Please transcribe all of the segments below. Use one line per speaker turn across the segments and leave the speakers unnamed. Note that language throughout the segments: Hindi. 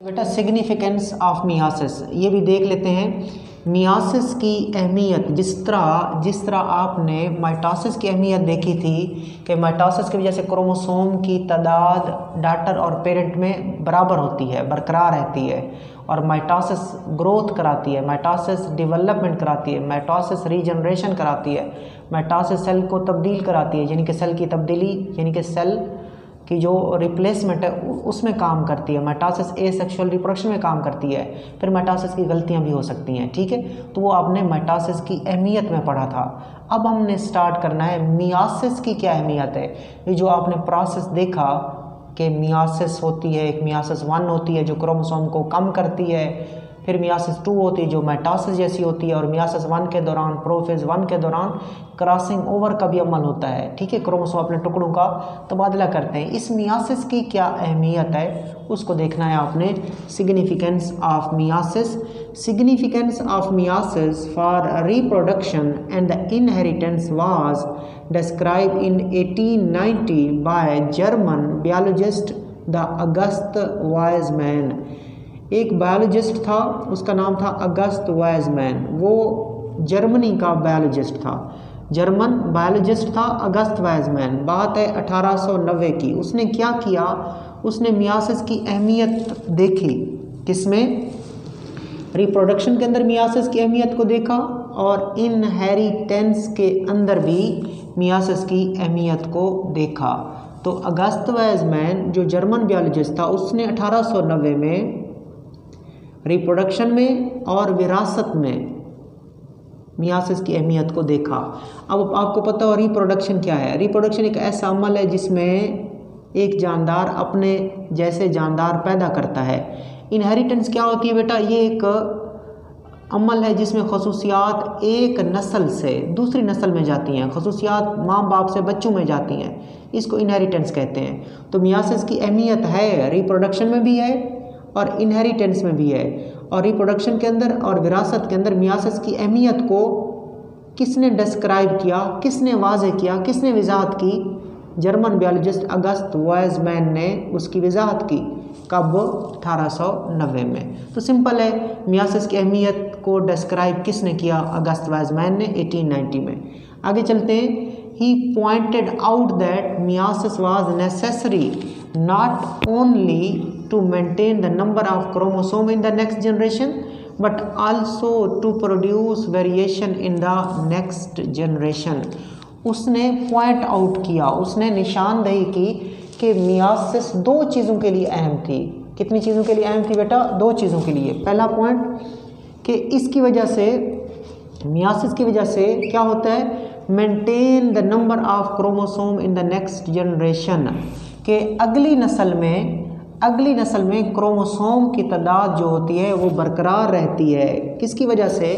बेटा सिग्निफिकेंस ऑफ मियासिस ये भी देख लेते हैं। मियासिस की अहमियत जिस तरह आपने माइटोसिस की अहमियत देखी थी कि माइटोसिस की वजह से क्रोमोसोम की तादाद डॉटर और पेरेंट में बराबर होती है, बरकरार रहती है, और माइटोसिस ग्रोथ कराती है, माइटोसिस डेवलपमेंट कराती है, माइटोसिस रीजनरेशन कराती है, माइटोसिस सेल को तब्दील कराती है, यानी कि सेल की तब्दीली यानी कि सेल की जो रिप्लेसमेंट है उसमें काम करती है। माइटोसिस एसेक्सुअल रिप्रोडक्शन में काम करती है। फिर माइटोसिस की गलतियां भी हो सकती हैं, ठीक है। तो वो आपने माइटोसिस की अहमियत में पढ़ा था। अब हमने स्टार्ट करना है मियासिस की क्या अहमियत है। ये जो आपने प्रोसेस देखा कि मियासिस होती है, एक मियासिस 1 होती है जो क्रोमोसोम को कम करती है, फिर मियासिस 2 होती है जो माइटोसिस जैसी होती है, और मियासिस 1 के दौरान प्रोफेज 1 के दौरान क्रॉसिंग ओवर का भी अमल होता है, ठीक है। क्रोमोसोम अपने टुकड़ों का तबादला करते हैं। इस मियासिस की क्या अहमियत है उसको देखना है आपने। Significance of meiosis. Significance of meiosis for reproduction and the inheritance was describe in 1890 by German biologist the August Weismann. एक बायोलॉजिस्ट था, उसका नाम था अगस्त वाइजमैन। वो जर्मनी का बायोलॉजिस्ट था, जर्मन बायोलॉजिस्ट था अगस्त वाइजमैन। बात है 1890 की। उसने क्या किया, उसने मियासिस की अहमियत देखी। किसमें? रिप्रोडक्शन के अंदर मियासिस की अहमियत को देखा, और इनहेरिटेंस के अंदर भी मियासिस की अहमियत को देखा। तो अगस्त वाइजमैन जो जर्मन बायोलॉजिस्ट था उसने 1890 में रिप्रोडक्शन में और विरासत में मियासिस की अहमियत को देखा। अब आपको पता हो रिप्रोडक्शन क्या है। रिप्रोडक्शन एक ऐसा अमल है जिसमें एक जानदार अपने जैसे जानदार पैदा करता है। इनहेरिटेंस क्या होती है बेटा? ये एक अमल है जिसमें खसूसियात एक नस्ल से दूसरी नस्ल में जाती हैं, खसूसियात माँ बाप से बच्चों में जाती हैं, इसको इनहेरिटेंस कहते हैं। तो मियासिस की अहमियत है, रिप्रोडक्शन में भी है और इनहेरिटेंस में भी है। और रिप्रोडक्शन के अंदर और विरासत के अंदर मियासिस की अहमियत को किसने डिस्क्राइब किया, किसने वाज़ेह किया, किसने वजाहत की? जर्मन बायोलॉजिस्ट अगस्त वाइजमैन ने उसकी वजाहत की। कब? 1890 में। तो सिंपल है, मियासिस की अहमियत को डिस्क्राइब किसने किया? अगस्त वाइजमैन ने 1890 में। आगे चलते हैं। He pointed out that meiosis was necessary not only to maintain the number of chromosome in the next generation but also to produce variation in the next generation। उसने पॉइंट आउट किया, उसने निशानदेही की कि मियासिस 2 चीज़ों के लिए अहम थी। कितनी चीज़ों के लिए अहम थी बेटा? 2 चीज़ों के लिए। पहला पॉइंट कि इसकी वजह से, मियासिस की वजह से क्या होता है? Maintain the number of chromosome in the next generation, कि अगली नस्ल में क्रोमोसोम की तादाद जो होती है वो बरकरार रहती है। किसकी वजह से?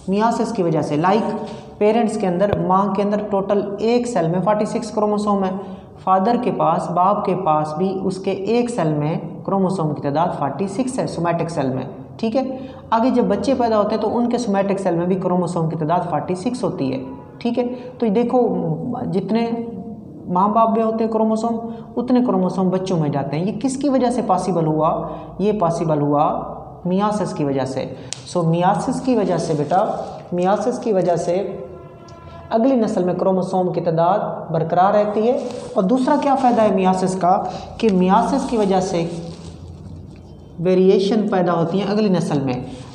मियासिस की वजह से। लाइक पेरेंट्स के अंदर, माँ के अंदर टोटल एक सेल में 46 क्रोमोसोम है, फादर के पास, बाप के पास भी उसके एक सेल में क्रोमोसोम की तादाद 46 है, सोमैटिक सेल में, ठीक है। आगे जब बच्चे पैदा होते हैं तो उनके सोमैटिक सेल में भी क्रोमोसोम की तादाद 46 होती है, ठीक है। तो देखो, जितने माँ बाप में होते हैं क्रोमोसोम, उतने क्रोमोसोम बच्चों में जाते हैं। ये किसकी वजह से पॉसिबल हुआ? ये पॉसिबल हुआ मियासिस की वजह से। सो मियासिस की वजह से बेटा, मियासिस की वजह से अगली नस्ल में क्रोमोसोम की तादाद बरकरार रहती है। और दूसरा क्या फ़ायदा है मियासिस का, कि मियासिस की वजह से वेरिएशन पैदा होती हैं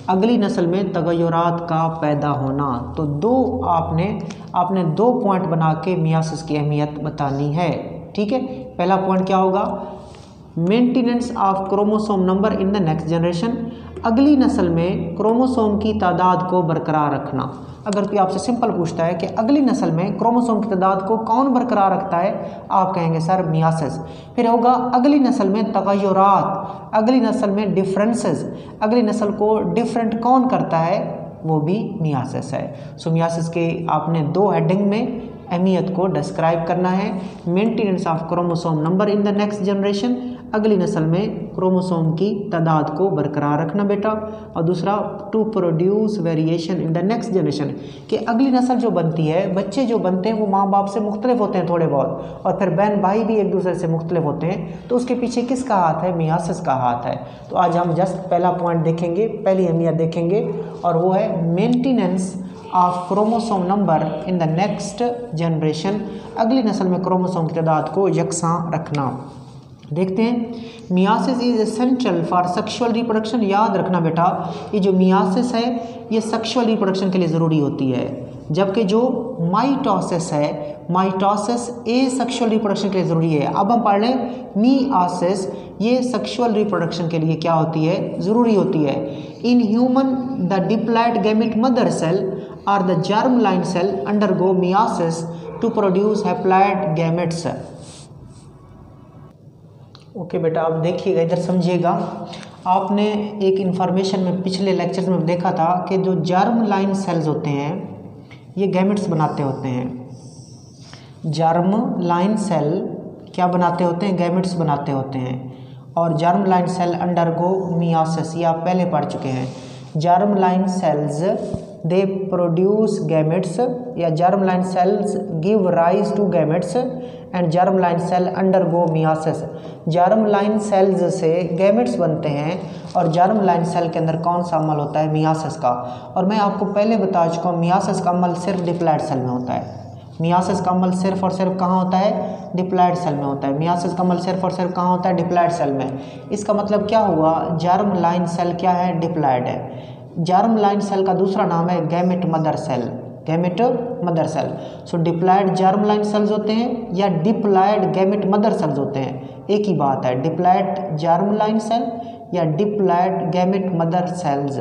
अगली नस्ल में तगय्युरात का पैदा होना। तो आपने 2 पॉइंट बना के मियासिस की अहमियत बतानी है, ठीक है। पहला पॉइंट क्या होगा? Maintenance of chromosome number in the next generation, अगली नस्ल में क्रोमोसोम की तादाद को बरकरार रखना। अगर कोई आपसे सिंपल पूछता है कि अगली नस्ल में क्रोमोसोम की तादाद को कौन बरकरार रखता है, आप कहेंगे सर मियासिस। फिर होगा अगली नस्ल में तगय्युरात, अगली नस्ल में डिफरेंसेस, अगली नस्ल को डिफरेंट कौन करता है, वो भी मियासिस है। सो मियासिस के आपने 2 हेडिंग में अहमियत को डिस्क्राइब करना है। Maintenance of chromosome number in the next generation, अगली नस्ल में क्रोमोसोम की तादाद को बरकरार रखना बेटा, और दूसरा to produce variation in the next generation, कि अगली नस्ल जो बनती है, बच्चे जो बनते हैं वो माँ बाप से मुख्तलिफ होते हैं थोड़े बहुत, और फिर बहन भाई भी एक दूसरे से मुख्तलिफ होते हैं, तो उसके पीछे किसका हाथ है? मियासिस का हाथ है। तो आज हम जस्ट पहला पॉइंट देखेंगे, पहली अहमियत देखेंगे, और वो है maintenance of chromosome number in the next generation, अगली नस्ल में क्रोमोसोम की तादाद को यकसां रखना। देखते हैं, myiasis is essential for sexual reproduction. याद रखना बेटा, ये जो मियासिस है ये सेक्सुअल रिप्रोडक्शन के लिए ज़रूरी होती है, जबकि जो माइटोसिस है, माइटोसिस ए सेक्सुअल रिप्रोडक्शन के लिए ज़रूरी है। अब हम पढ़ लें मियासिस, ये सेक्सुअल रिप्रोडक्शन के लिए क्या होती है? ज़रूरी होती है। In human the diploid gamete mother cell और the germ line cell undergo meiosis to produce haploid gametes. Okay बेटा, अब देखिएगा, इधर समझिएगा। आपने एक इन्फॉर्मेशन में पिछले लेक्चर्स में देखा था कि जो जर्म लाइन सेल्स होते हैं ये गैमेट्स बनाते होते हैं। जर्म लाइन सेल क्या बनाते होते हैं? गैमेट्स बनाते होते हैं। और germ line cell undergo meiosis, ये आप पहले पढ़ चुके हैं। Germ line cells they produce gametes, या germ line cells give rise to gametes and germ line cell undergo meiosis. Germ line cells से गैमेट्स बनते हैं, और जर्म लाइन सेल के अंदर कौन सा अमल होता है? मियासिस का। और मैं आपको पहले बता चुका हूँ, मियासिस का अमल सिर्फ डिप्लॉयड सेल में होता है। मियासिस का अमल सिर्फ और सिर्फ कहाँ होता है? डिप्लॉयड सेल में होता है। मियासिस का अमल सिर्फ और सिर्फ कहाँ होता है? डिप्लॉयड सेल में। इसका मतलब क्या हुआ? जर्म लाइन सेल क्या है? डिप्लॉयड है। जर्म लाइन सेल का दूसरा नाम है gamete mother cell, gamete mother cell. So diploid germ line cells होते हैं या डिप्लॉयड गैमेट मदर सेल्स होते हैं, एक ही बात है। डिप्लॉयड जर्म लाइन सेल या डिप्लॉयड गैमेट मदर सेल्स,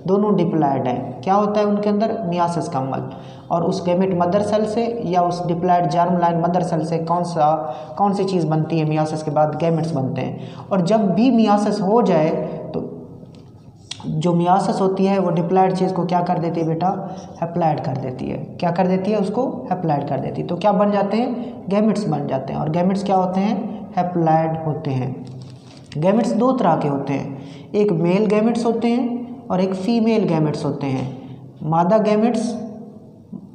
दोनों डिप्लॉयड हैं। क्या होता है उनके अंदर? मियासिस का अमल। और उस गैमेट मदर सेल से या उस diploid germ line mother cell से कौन सी चीज़ बनती है? मियासिस के बाद गैमेट्स बनते हैं। और जब भी मियासिस हो जाए तो जो मियासिस होती है वो डिप्लॉयड चीज़ को क्या कर देती है बेटा? हैप्लॉयड कर देती है। क्या कर देती है? उसको हैप्लॉयड कर देती है। तो क्या बन जाते हैं? गैमेट्स बन जाते हैं। और गैमेट्स क्या होते हैं? हैप्लॉयड होते हैं। गैमेट्स दो तरह के होते हैं, एक मेल गैमेट्स होते हैं और एक फीमेल गैमेट्स होते हैं। मादा गैमेट्स,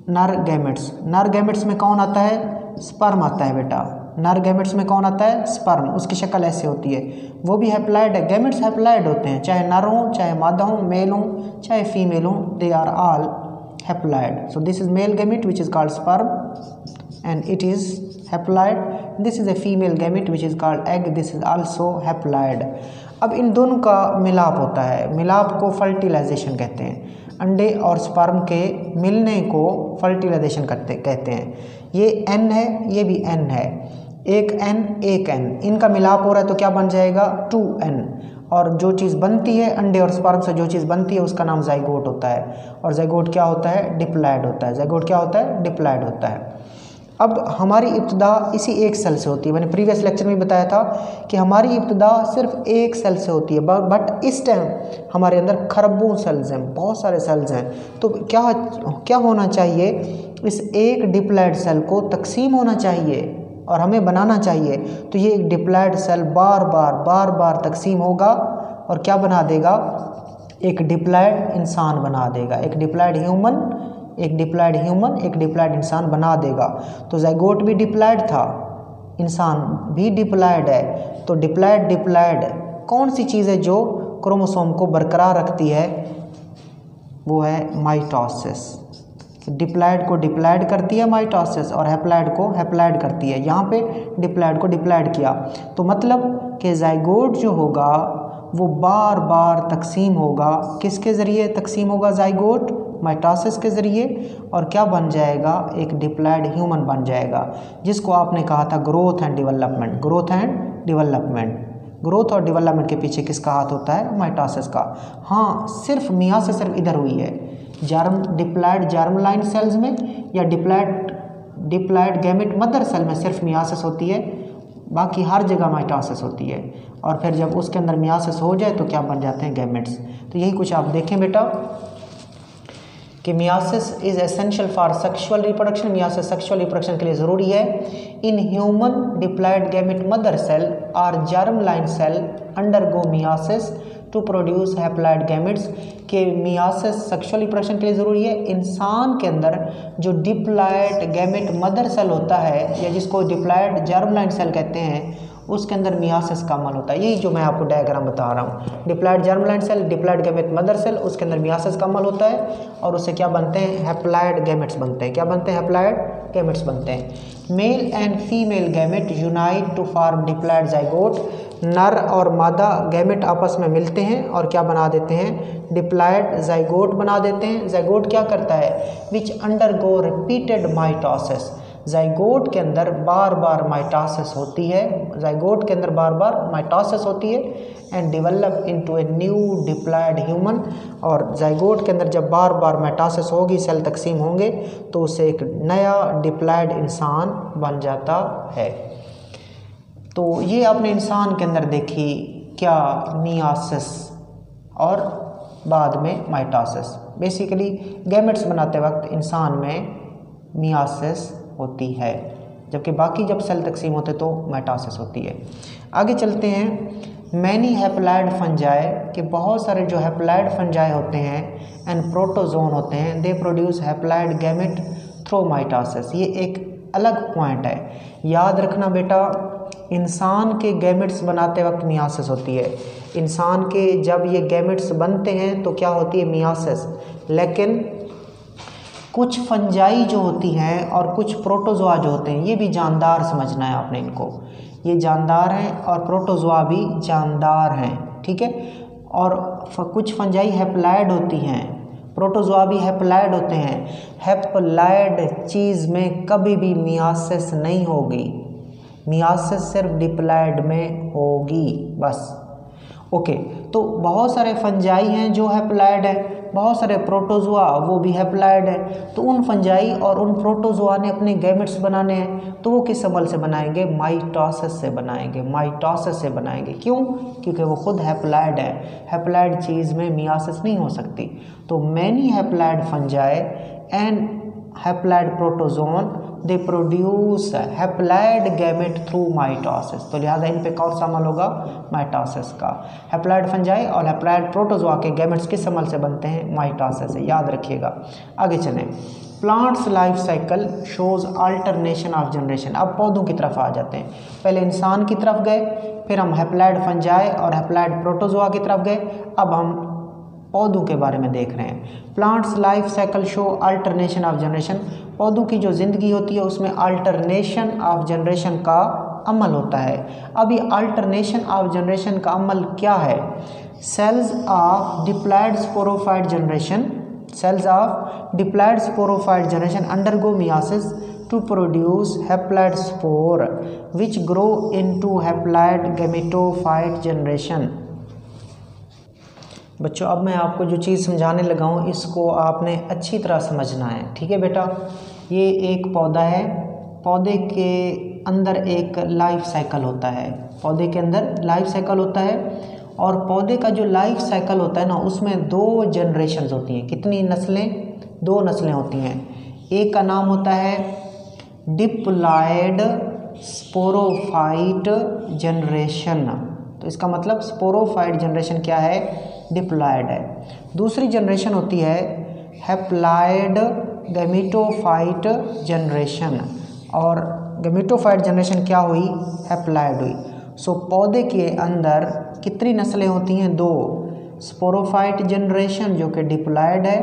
नर गैमेट्स। नर गैमेट्स में कौन आता है? स्पर्म आता है बेटा। नर गैमेट्स में कौन आता है? स्पर्म। उसकी शक्ल ऐसे होती है, वो भी हैप्लॉयड है। गैमेट्स हैप्लॉयड होते हैं, चाहे नर हो, चाहे मादा हो, मेल हो, चाहे फीमेल हो, they are all haploid. So this is male gamete which is called sperm and it is haploid. This is a female gamete which is called egg, this is also haploid. अब इन दोनों का मिलाप होता है, मिलाप को फर्टिलाइजेशन कहते हैं। अंडे और स्पर्म के मिलने को फर्टिलाइजेशन कहते हैं। ये एन है, ये भी एन है, एक एन एक एन, इनका मिलाप हो रहा है तो क्या बन जाएगा? 2n। और जो चीज़ बनती है अंडे और स्पर्म से, जो चीज़ बनती है उसका नाम जाइगोट होता है। और जाइगोट क्या होता है? डिप्लॉयड होता है। जाइगोट क्या होता है? डिप्लॉयड होता है। अब हमारी इब्तिदा इसी एक सेल से होती है। मैंने प्रीवियस लेक्चर में बताया था कि हमारी इब्तिदा सिर्फ एक सेल से होती है, बट इस टाइम हमारे अंदर खरबों सेल्स हैं, बहुत सारे सेल्स हैं। तो क्या होना चाहिए? इस एक डिप्लॉयड सेल को तकसीम होना चाहिए और हमें बनाना चाहिए। तो ये एक डिप्लॉयड सेल बार बार तकसीम होगा और क्या बना देगा? एक डिप्लॉयड इंसान बना देगा। एक डिप्लॉयड ह्यूमन, एक डिप्लॉयड इंसान बना देगा। तो जाइगोट भी डिप्लॉयड था, इंसान भी डिप्लॉयड है। तो डिप्लॉयड कौन सी चीज़ है जो क्रोमोसोम को बरकरार रखती है? वो है माइटोसिस। डिप्लॉयड को डिप्लॉयड करती है माइटोसिस, और हैप्लॉयड को हैप्लॉयड करती है। यहाँ पे डिप्लॉयड को डिप्लॉयड किया, तो मतलब कि जाइगोट जो होगा वो बार बार तकसीम होगा। किसके ज़रिए तकसीम होगा? जाइगोट माइटोसिस के ज़रिए। और क्या बन जाएगा? एक डिप्लॉयड ह्यूमन बन जाएगा, जिसको आपने कहा था ग्रोथ एंड डेवलपमेंट। ग्रोथ और डेवलपमेंट के पीछे किसका हाथ होता है? माइटोसिस का। हाँ, सिर्फ मियासिस सिर्फ इधर हुई है, डिप्लॉयड जर्म लाइन सेल्स में या डिप्लॉयड गैमेट मदर सेल में सिर्फ मियासिस होती है, बाकी हर जगह माइटोसिस होती है। और फिर जब उसके अंदर मियासिस हो जाए तो क्या बन जाते हैं? गैमेट्स। तो यही कुछ आप देखें बेटा कि meiosis is essential for sexual reproduction, meiosis sexual reproduction के लिए ज़रूरी है। In human diploid gamete mother cell और germ line cell undergo meiosis to produce haploid gametes, के मियासिस सेक्सुअल रिप्रोडक्शन के लिए ज़रूरी है। इंसान के अंदर जो डिप्लॉयड गैमेट मदर सेल होता है या जिसको डिप्लॉयड जर्म लाइन सेल कहते हैं, उसके अंदर मियासिस का अमल होता है। यही जो मैं आपको डायग्राम बता रहा हूँ, diploid germ line cell, diploid gamete mother cell, उसके अंदर मियासिस का अमल होता है और उससे क्या बनते हैं, हैप्लॉयड गैमेट्स बनते हैं। क्या बनते हैं, हैप्लॉयड गैमेट्स बनते हैं। Male and female gamete unite to form diploid zygote, नर और मादा गैमेट आपस में मिलते हैं और क्या बना देते हैं, डिप्लॉयड जाइगोट बना देते हैं। जाइगोट क्या करता है, विच अंडरगो रिपीटेड माइटोसिस, जाइगोट के अंदर बार बार माइटोसिस होती है, जाइगोट के अंदर बार बार माइटोसिस होती है and develop into a new diploid human, और जाइगोट के अंदर जब बार बार माइटोसिस होगी, सेल तकसीम होंगे, तो उसे एक नया डिप्लॉयड इंसान बन जाता है। तो ये आपने इंसान के अंदर देखी क्या, मियासिस और बाद में माइटोसिस। बेसिकली गैमेट्स बनाते वक्त इंसान में मियासिस होती है, जबकि बाकी जब सेल तकसीम होते तो माइटोसिस होती है। आगे चलते हैं। मैनी हैप्लॉयड फंजाई, के बहुत सारे जो हैप्लॉयड फंजाई होते हैं एंड प्रोटोजोन होते हैं, they produce haploid gamete through mitosis. ये एक अलग पॉइंट है, याद रखना बेटा, इंसान के गैमेट्स बनाते वक्त मियासिस होती है। इंसान के जब ये गैमेट्स बनते हैं तो क्या होती है, मियासिस। लेकिन कुछ फंजाई जो होती हैं और कुछ प्रोटोजोआ जो होते हैं, ये भी जानदार समझना है आपने इनको, ये जानदार हैं और प्रोटोजोआ भी जानदार हैं, ठीक है। और कुछ फंजाई हैप्लॉयड होती हैं, प्रोटोजोआ भी हैप्लॉयड होते हैं। हैप्लॉयड चीज़ में कभी भी मियासिस नहीं होगी, मियासिस सिर्फ डिप्लॉयड में होगी बस। ओके, तो बहुत सारे फंजाई हैं जो हैप्लॉयड है, बहुत सारे प्रोटोजोआ वो भी हैप्लॉयड है। तो उन फंजाई और उन प्रोटोजोआ ने अपने गैमेट्स बनाने हैं, तो वो किस अमल से बनाएंगे, माइटोसिस से बनाएंगे, माइटोसिस से बनाएंगे। क्यों, क्योंकि वो खुद हैप्लॉयड है, हैप्लॉयड चीज़ में मियासिस नहीं हो सकती। तो many haploid fungi and haploid protozoan they produce haploid gamete through mitosis. तो लिहाजा इन पे कौन सा अमल होगा, माइटोसिस का। हैप्लॉयड फंजाई और हैप्लॉयड प्रोटोजोआ के गैमेट्स किस अमल से बनते हैं, माइटोसिस से, याद रखिएगा। आगे चलें। Plants life cycle shows alternation of generation. अब पौधों की तरफ आ जाते हैं, पहले इंसान की तरफ गए, फिर हम हैप्लॉयड फंजाई और हैप्लॉयड प्रोटोजोआ की तरफ गए, अब हम पौधों के बारे में देख रहे हैं। Plants life cycle show alternation of generation, पौधों की जो ज़िंदगी होती है उसमें अल्टरनेशन ऑफ जनरेशन का अमल होता है। अब ये अल्टरनेशन ऑफ जनरेशन का अमल क्या है, cells of diploid sporophyte generation, cells of diploid sporophyte generation undergo meiosis to produce haploid spore which grow into haploid gametophyte generation. बच्चों, अब मैं आपको जो चीज़ समझाने लगा हूँ इसको आपने अच्छी तरह समझना है, ठीक है बेटा। ये एक पौधा है, पौधे के अंदर एक लाइफ साइकिल होता है, पौधे के अंदर लाइफ साइकिल होता है, और पौधे का जो लाइफ साइकिल होता है ना, उसमें 2 जनरेशन्स होती हैं। कितनी नस्लें, 2 नस्लें होती हैं। एक का नाम होता है डिप्लॉयड स्पोरोफाइट जनरेशन, तो इसका मतलब स्पोरोफाइट जनरेशन क्या है, डिप्लॉयड है। दूसरी जनरेशन होती है हैप्लॉयड गैमेटोफाइट जनरेशन, और गैमेटोफाइट जनरेशन क्या हुई, हैप्लॉयड हुई। सो पौधे के अंदर कितनी नस्लें होती हैं, 2। स्पोरोफाइट जनरेशन जो कि डिप्लॉयड है,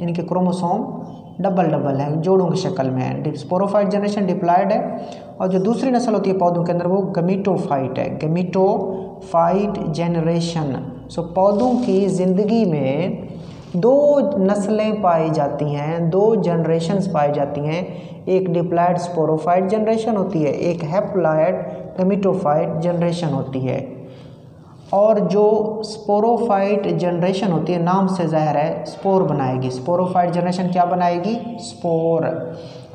इनके क्रोमोसोम डबल है, जोड़ों की शक्ल में है। स्पोरोफाइट जनरेशन डिप्लॉयड है, और जो दूसरी नस्ल होती है पौधों के अंदर वो गैमेटोफाइट है, गैमेटोफाइट जनरेशन। सो पौधों की ज़िंदगी में 2 नस्लें पाई जाती हैं, 2 जनरेशन्स पाई जाती हैं। एक डिप्लॉयड स्पोरोफाइट जनरेशन होती है, एक हैप्लॉयड गैमेटोफाइट जनरेशन होती है। और जो स्पोरोफाइट जनरेशन होती है, नाम से ज़ाहिर है स्पोर बनाएगी, स्पोरोफाइट जनरेशन क्या बनाएगी, स्पोर।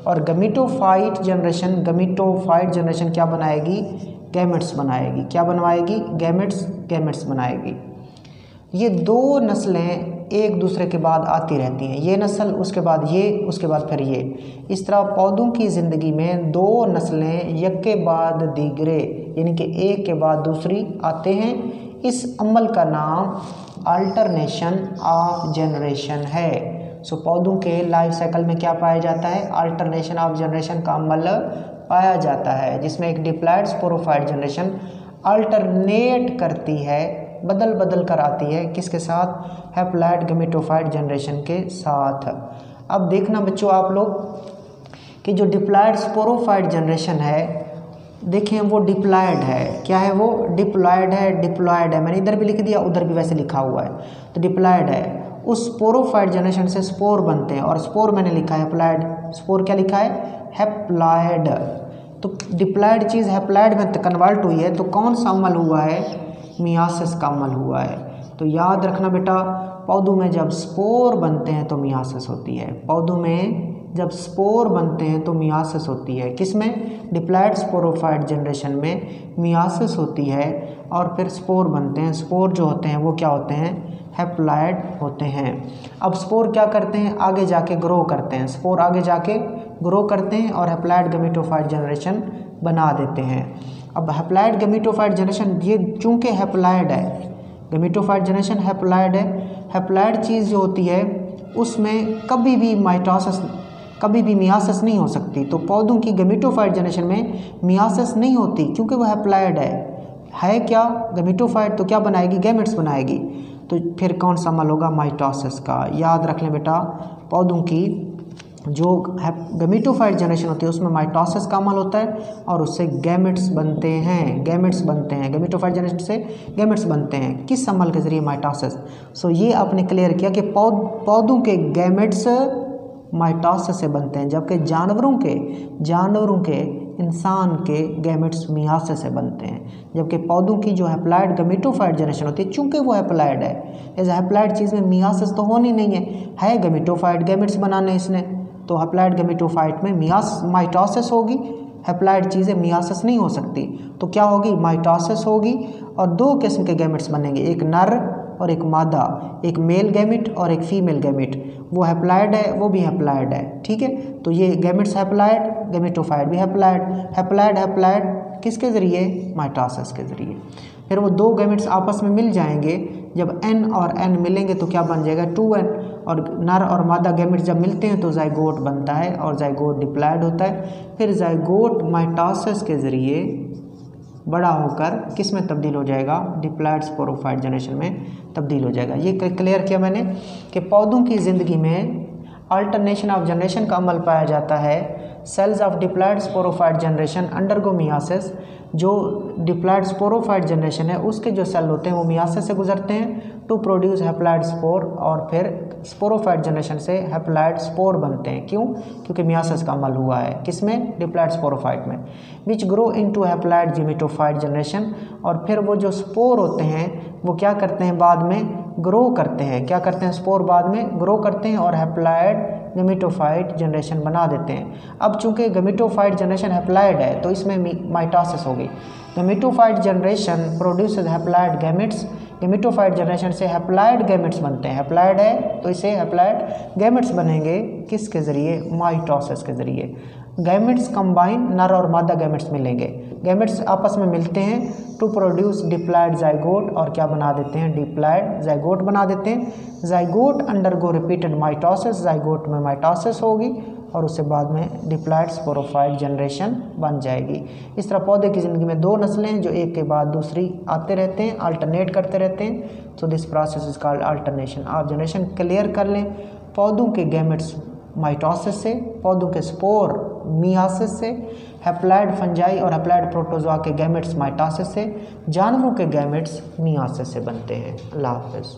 और गैमेटोफाइट जनरेशन क्या बनाएगी, गैमेट्स बनाएगी। क्या बनवाएगी, गैमेट्स बनाएगी। ये दो नस्लें एक दूसरे के बाद आती रहती हैं, ये नस्ल उसके बाद ये, उसके बाद फिर ये। इस तरह पौधों की ज़िंदगी में दो नस्लें एक के बाद दीगरे यानी कि एक के बाद दूसरी आते हैं। इस अमल का नाम अल्टरनेशन ऑफ जनरेशन है। सो पौधों के लाइफ साइकिल में क्या पाया जाता है? अल्टरनेशन ऑफ जनरेशन का अमल पाया जाता है, जिसमें एक डिप्लॉयड स्पोरोफाइट जनरेशन अल्टरनेट करती है, बदल बदल कर आती है, किसके साथ? हैप्लॉयड गैमेटोफाइट जनरेशन के साथ। अब देखना बच्चों आप लोग कि जो डिप्लॉयड स्पोरोफाइट जनरेशन है, देखें वो डिप्लॉयड है। क्या है वो? डिप्लॉयड है, डिप्लॉयड है। मैंने इधर भी लिख दिया, उधर भी वैसे लिखा हुआ है, तो डिप्लॉयड है। उस स्पोरोफाइट जनरेशन से स्पोर बनते हैं, और स्पोर मैंने लिखा है हैप्लॉयड, स्पोर क्या लिखा है? हैप्लॉयड। तो डिप्लॉयड चीज़ हैप्लॉयड में कन्वर्ट हुई है, तो कौन सा अमल हुआ है? मियासिस का अमल हुआ है। तो याद रखना बेटा, पौधों में जब स्पोर बनते हैं तो मियासिस होती है। पौधों में जब स्पोर बनते हैं तो मियासिस होती है। किसमें? डिप्लॉयड स्पोरोफाइट जनरेशन में मियासिस होती है, और फिर स्पोर बनते हैं। स्पोर जो होते हैं वो क्या होते हैं? हैप्लॉयड होते हैं। अब स्पोर क्या करते हैं? आगे जाके ग्रो करते हैं। स्पोर आगे जाके ग्रो करते हैं और हैप्लॉयड गैमेटोफाइट जनरेशन बना देते हैं। अब हैप्लॉयड गैमेटोफाइट जनरेशन, ये चूँकि हैप्लॉयड है, गैमेटोफाइट जनरेशन हैप्लॉयड है। हैप्लॉयड चीज़ जो होती है उसमें कभी भी माइटोसिस, कभी भी मियासिस नहीं हो सकती। तो पौधों की गैमेटोफाइट जनरेशन में मियासिस नहीं होती, क्योंकि वो हैप्लॉयड है क्या? गैमेटोफाइट, तो क्या बनाएगी? गैमेट्स बनाएगी। तो फिर कौन सा अमल होगा? माइटोसिस का। याद रख लें बेटा, पौधों की जो गैमेटोफाइट जनरेशन होती है उसमें माइटोसिस का अमल होता है, और उससे गैमेट्स बनते हैं। गैमेट्स बनते हैं, गैमेटोफाइट जनरेशन से गैमेट्स बनते हैं। किस अमल के जरिए? माइटोसिस। सो ये आपने क्लियर किया कि पौधों के गैमेट्स माइटोसिस से बनते हैं, जबकि जानवरों के इंसान के गैमेट्स मियासिस से बनते हैं। जबकि पौधों की जो हैप्लॉयड गैमेटोफाइट जनरेशन होती है, चूंकि वो हैप्लॉयड है, एज हैप्लॉयड चीज़ में मियासिस तो होनी नहीं है गैमेटोफाइट, गैमेट्स बनाने इसने, तो हैप्लॉयड गैमेटोफाइट में माइटोसिस होगी। हैप्लॉयड चीज़ें मियासिस नहीं हो सकती, तो क्या होगी? माइटोसिस होगी, और दो किस्म के गैमेट्स बनेंगे, एक नर और एक मादा, एक मेल गैमेट और एक फीमेल गैमेट। वो हैप्लॉयड है, वो भी हैप्लॉयड है, ठीक है। तो ये गैमेट्स हैप्लॉयड, गैमेटोफाइट भी हैप्लॉयड किसके ज़रिए? माइटोसिस के ज़रिए। फिर वो दो गैमेट्स आपस में मिल जाएंगे, जब n और n मिलेंगे तो क्या बन जाएगा? 2n। और नर और मादा गैमेट्स जब मिलते हैं तो जाइगोट बनता है, और जाइगोट डिप्लॉयड होता है। फिर जाइगोट माइटोसिस के ज़रिए बड़ा होकर किस में तब्दील हो जाएगा? डिप्लॉयड स्पोरोफाइट जनरेशन में तब्दील हो जाएगा। ये क्लियर किया मैंने कि पौधों की ज़िंदगी में अल्टरनेशन ऑफ जनरेशन का अमल पाया जाता है। Cells of diploid sporophyte generation undergo meiosis. जो डिप्लॉयड स्पोरोफाइट जनरेशन है उसके जो सेल होते हैं वो मियासिस से गुजरते हैं टू प्रोड्यूस हैप्लॉयड स्पोर, और फिर स्पोरोफाइट जनरेशन से हैप्लॉयड स्पोर बनते हैं। क्यों? क्योंकि मियासिस का अमल हुआ है। किसमें? डिप्लॉयड स्पोरोफाइट में। विच grow into haploid gametophyte generation. और फिर वो जो स्पोर होते हैं वो क्या करते हैं? बाद में ग्रो करते हैं। क्या करते हैं? स्पोर बाद में ग्रो करते हैं और हैप्लॉयड गैमेटोफाइट जनरेशन बना देते हैं। अब चूंकि गैमेटोफाइट जनरेशन हैप्लॉयड है तो इसमें माइटोसिस होगी। Gametophyte generation produces haploid gametes. Gametophyte generation से हैप्लॉयड गैमेट्स बनते हैं। हैप्लॉयड है तो इसे हैप्लॉयड गैमेट्स बनेंगे। किसके ज़रिए? माइटोसिस के ज़रिए। गैमेट्स कंबाइन, नर और मादा गैमेट्स मिलेंगे, गैमेट्स आपस में मिलते हैं टू प्रोड्यूस डिप्लॉयड जाइगोट, और क्या बना देते हैं? डिप्लॉयड जाइगोट बना देते हैं। Zygote undergo repeated mitosis, zygote में माइटोसिस होगी और उससे बाद में डिप्लॉयड स्पोरोफाइट जनरेशन बन जाएगी। इस तरह पौधे की ज़िंदगी में दो नस्लें हैं जो एक के बाद दूसरी आते रहते हैं, अल्टरनेट करते रहते हैं। So this process is called alternation of generation. Clear कर लें, पौधों के गैमेट्स माइटोसिस से, पौधों के स्पोर मियासिस से, हैप्लॉयड फंजाई और हैप्लॉयड प्रोटोजोआ के गैमेट्स माइटोसिस से, जानवरों के गैमेट्स मियासिस से बनते हैं। अल्लाह हाफ़िज़।